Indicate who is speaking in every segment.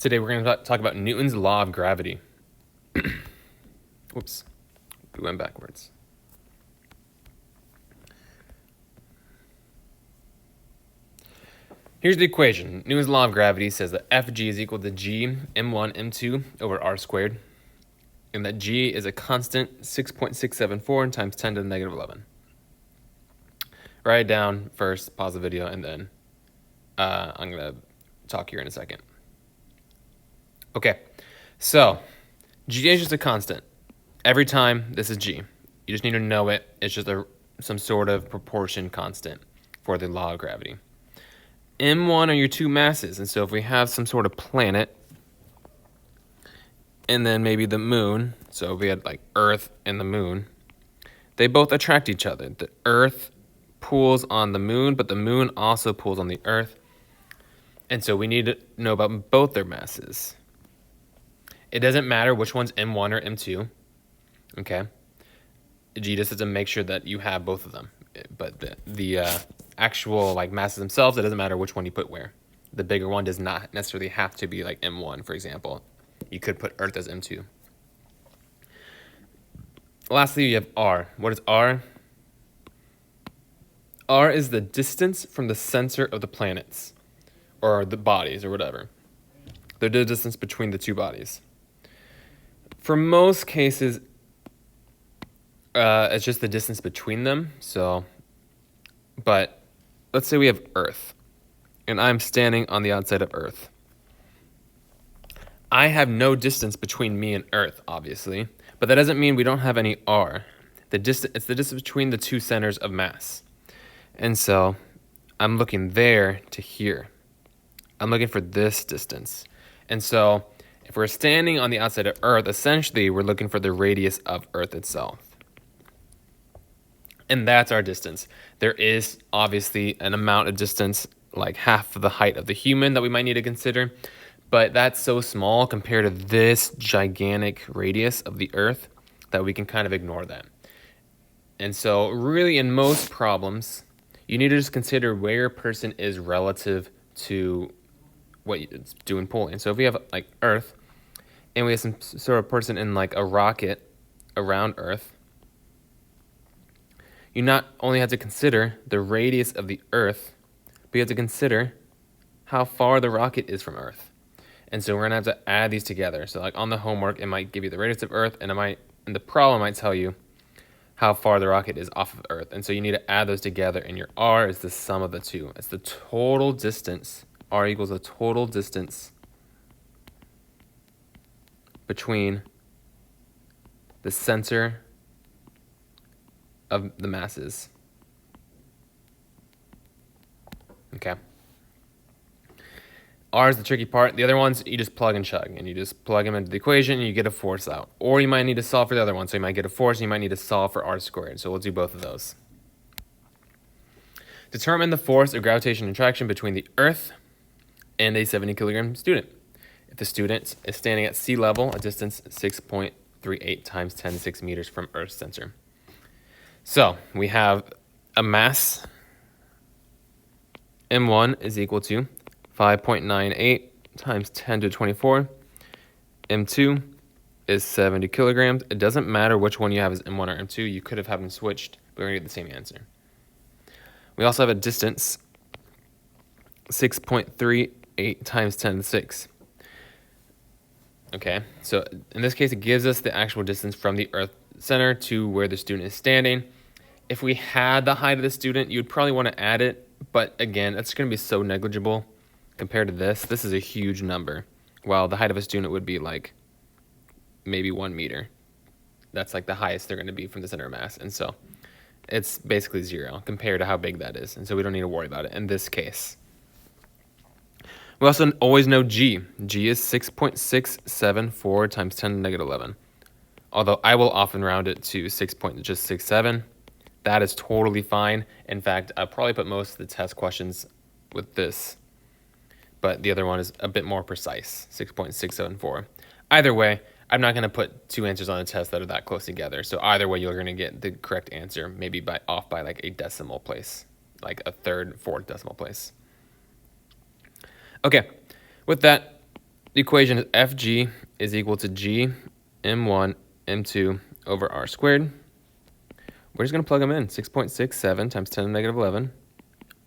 Speaker 1: Today we're going to talk about Newton's law of gravity. Whoops, we went backwards. Here's the equation. Newton's law of gravity says that Fg is equal to g m1 m2 over r squared, and that g is a constant 6.674 times 10 to the negative 11. Write it down first, pause the video, and then I'm going to talk here in a second. Okay, so g is just a constant. Every time this is g. You just need to know it. It's just some sort of proportion constant for the law of gravity. M1 are your two masses, and so if we have some sort of planet, and then maybe the moon, so if we had like Earth and the moon, they both attract each other. The Earth pulls on the moon, but the moon also pulls on the Earth, and so we need to know about both their masses. It doesn't matter which one's M1 or M2, okay? G just has to make sure that you have both of them, but the actual like masses themselves, it doesn't matter which one you put where. The bigger one does not necessarily have to be like M1, for example. You could put Earth as M2. Lastly, you have R. What is R? R is the distance from the center of the planets, or the bodies, or whatever. They're the distance between the two bodies. For most cases, it's just the distance between them. So, but let's say we have Earth, and I'm standing on the outside of Earth. I have no distance between me and Earth, obviously, but that doesn't mean we don't have any R. It's the distance between the two centers of mass. And so I'm looking there to here. I'm looking for this distance. And so if we're standing on the outside of Earth, essentially we're looking for the radius of Earth itself. And that's our distance. There is obviously an amount of distance, like half of the height of the human, that we might need to consider. But that's so small compared to this gigantic radius of the Earth that we can kind of ignore that. And so really in most problems, you need to just consider where a person is relative to what it's doing pulling. So if we have like Earth, and we have some sort of person in like a rocket around Earth, you not only have to consider the radius of the Earth, but you have to consider how far the rocket is from Earth. And so we're gonna have to add these together. So like on the homework, it might give you the radius of Earth, and the problem might tell you how far the rocket is off of Earth. And so you need to add those together, and your R is the sum of the two. It's the total distance. R equals the total distance between the center of the masses. Okay. R is the tricky part. The other ones, you just plug and chug, and you just plug them into the equation, and you get a force out. Or you might need to solve for the other one, so you might get a force, and you might need to solve for R squared. So we'll do both of those. Determine the force of gravitation and attraction between the Earth and a 70 kilogram student. If the student is standing at sea level, a distance 6.38 times 10 to 6 meters from Earth's center. So we have a mass, M1 is equal to 5.98 times 10 to 24. M2 is 70 kilograms. It doesn't matter which one you have as M1 or M2. You could have had them switched, but we're going to get the same answer. We also have a distance, 6.38 times 10 to the 6. Okay, so in this case, it gives us the actual distance from the Earth center to where the student is standing. If we had the height of the student, you'd probably want to add it, but again, it's going to be so negligible compared to this. This is a huge number, while the height of a student would be like maybe 1 meter. That's like the highest they're going to be from the center of mass, and so it's basically zero compared to how big that is, and so we don't need to worry about it in this case. We also always know G. G is 6.674 times 10 to the negative 11. Although I will often round it to 6.67. That is totally fine. In fact, I'll probably put most of the test questions with this, but the other one is a bit more precise, 6.674. Either way, I'm not going to put two answers on a test that are that close together. So either way, you're going to get the correct answer, maybe off by like a decimal place, like a third, fourth decimal place. Okay, with that, The equation is FG is equal to G M1 M2 over R squared. We're just going to plug them in. 6.67 times 10 to the negative 11,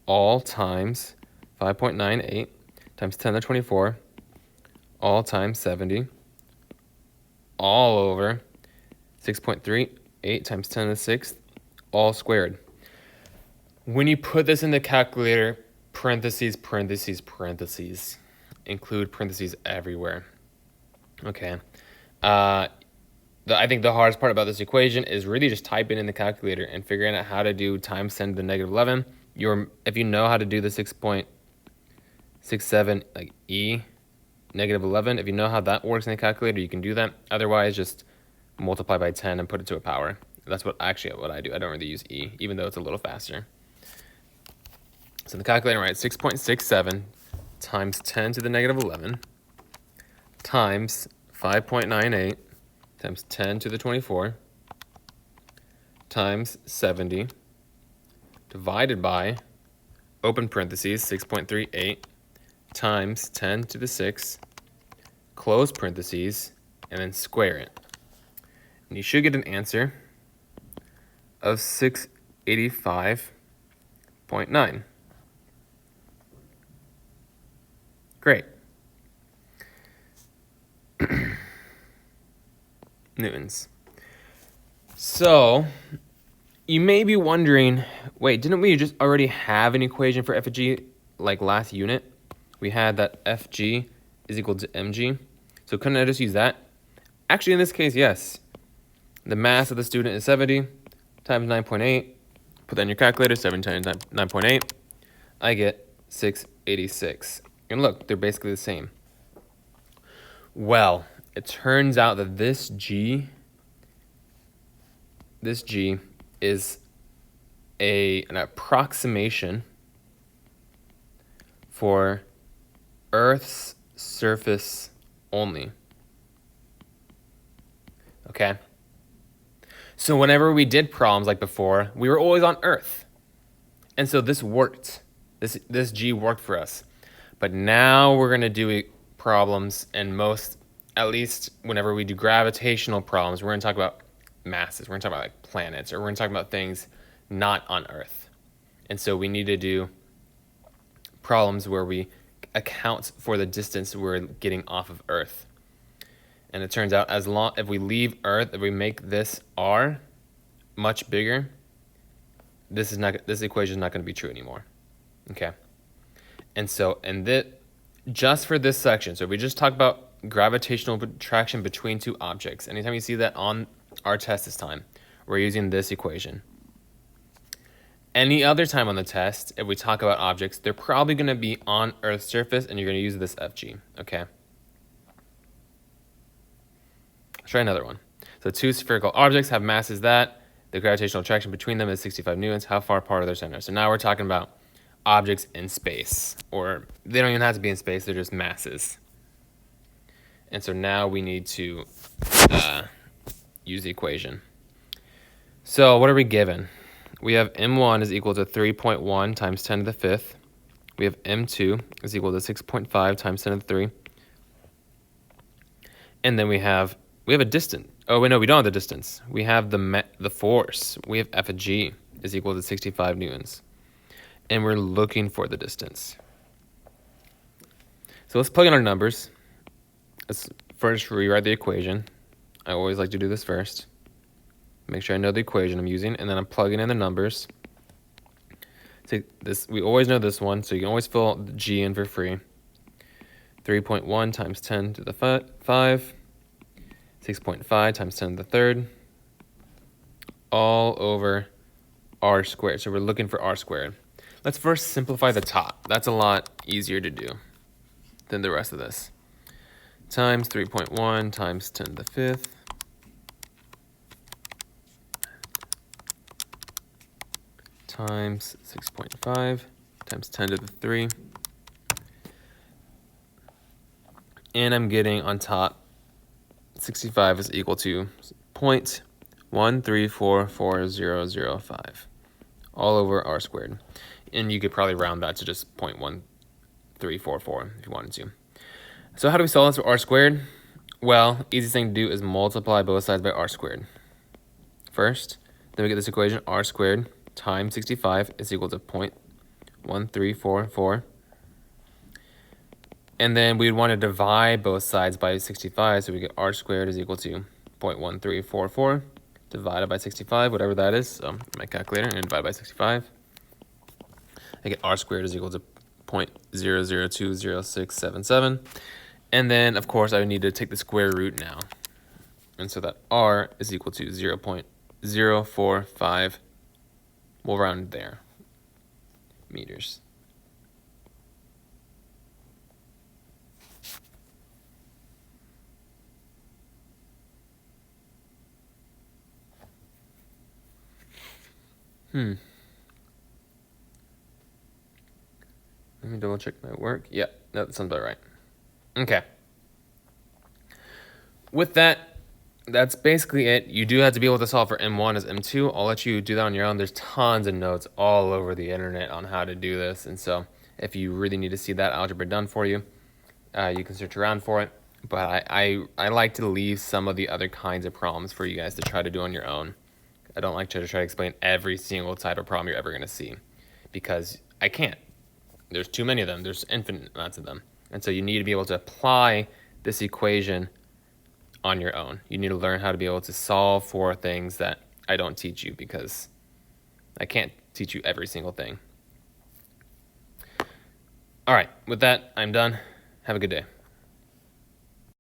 Speaker 1: all times 5.98 times 10 to the 24, all times 70, all over 6.38 times 10 to the 6th, all squared. When you put this in the calculator, parentheses, parentheses, parentheses, include parentheses everywhere. Okay. I think the hardest part about this equation is really just typing in the calculator and figuring out how to do times 10 to the negative 11. If you know how to do the 6.67 like e negative 11, if you know how that works in the calculator, you can do that. Otherwise, just multiply by 10 and put it to a power. That's what I do. I don't really use e, even though it's a little faster. So the calculator writes 6.67 times 10 to the negative 11 times 5.98 times 10 to the 24 times 70 divided by, open parentheses, 6.38 times 10 to the 6, close parentheses, and then square it. And you should get an answer of 685.9. Great. Newtons. So you may be wondering, wait, didn't we just already have an equation for f of g like last unit? We had that fg is equal to mg. So couldn't I just use that? Actually, in this case, yes. The mass of the student is 70 times 9.8. Put that in your calculator, 70 times 9.8. I get 686. And look, they're basically the same. Well, it turns out that this G is an approximation for Earth's surface only. Okay? So whenever we did problems like before, we were always on Earth. And so this worked. This G worked for us. But now we're going to do problems, and at least whenever we do gravitational problems, we're going to talk about masses. We're going to talk about like planets, or we're going to talk about things not on Earth. And so we need to do problems where we account for the distance we're getting off of Earth. And it turns out if we leave Earth, if we make this R much bigger, this equation is not going to be true anymore. Okay. And so, just for this section, so if we just talk about gravitational attraction between two objects, anytime you see that on our test this time, we're using this equation. Any other time on the test, if we talk about objects, they're probably going to be on Earth's surface, and you're going to use this FG, okay? Let's try another one. So two spherical objects have masses that the gravitational attraction between them is 65 newtons. How far apart are their centers? So now we're talking about objects in space, or they don't even have to be in space, they're just masses. And so now we need to use the equation. So what are we given? We have m1 is equal to 3.1 times 10 to the 5th. We have m2 is equal to 6.5 times 10 to the 3. And then we have a distance. Oh, wait, no, we don't have the distance. We have the force. We have F of G is equal to 65 newtons. And we're looking for the distance. So let's plug in our numbers. Let's first rewrite the equation. I always like to do this first. Make sure I know the equation I'm using, and then I'm plugging in the numbers. So we always know this one, so you can always fill the G in for free. 3.1 times 10 to the 5, 6.5 times 10 to the 3rd, all over R squared. So we're looking for R squared. Let's first simplify the top. That's a lot easier to do than the rest of this. Times 3.1 times 10 to the 5th. Times 6.5 times 10 to the 3. And I'm getting on top 65 is equal to 0.1344005 all over R squared. And you could probably round that to just 0.1344 if you wanted to. So how do we solve this for r squared? Well, easiest thing to do is multiply both sides by r squared. First, then we get this equation, r squared times 65 is equal to 0.1344. And then we'd want to divide both sides by 65, so we get r squared is equal to 0.1344 divided by 65, whatever that is. So my calculator, and divide by 65. I get r squared is equal to 0.002067. And then, of course, I would need to take the square root now. And so that r is equal to 0.045, we'll round there, meters. Let me double check my work. Yeah, that sounds about right. Okay. With that, that's basically it. You do have to be able to solve for M1 as M2. I'll let you do that on your own. There's tons of notes all over the internet on how to do this. And so if you really need to see that algebra done for you, you can search around for it. But I like to leave some of the other kinds of problems for you guys to try to do on your own. I don't like to try to explain every single type of problem you're ever going to see, because I can't. There's too many of them. There's infinite amounts of them. And so you need to be able to apply this equation on your own. You need to learn how to be able to solve for things that I don't teach you, because I can't teach you every single thing. All right, with that, I'm done. Have a good day.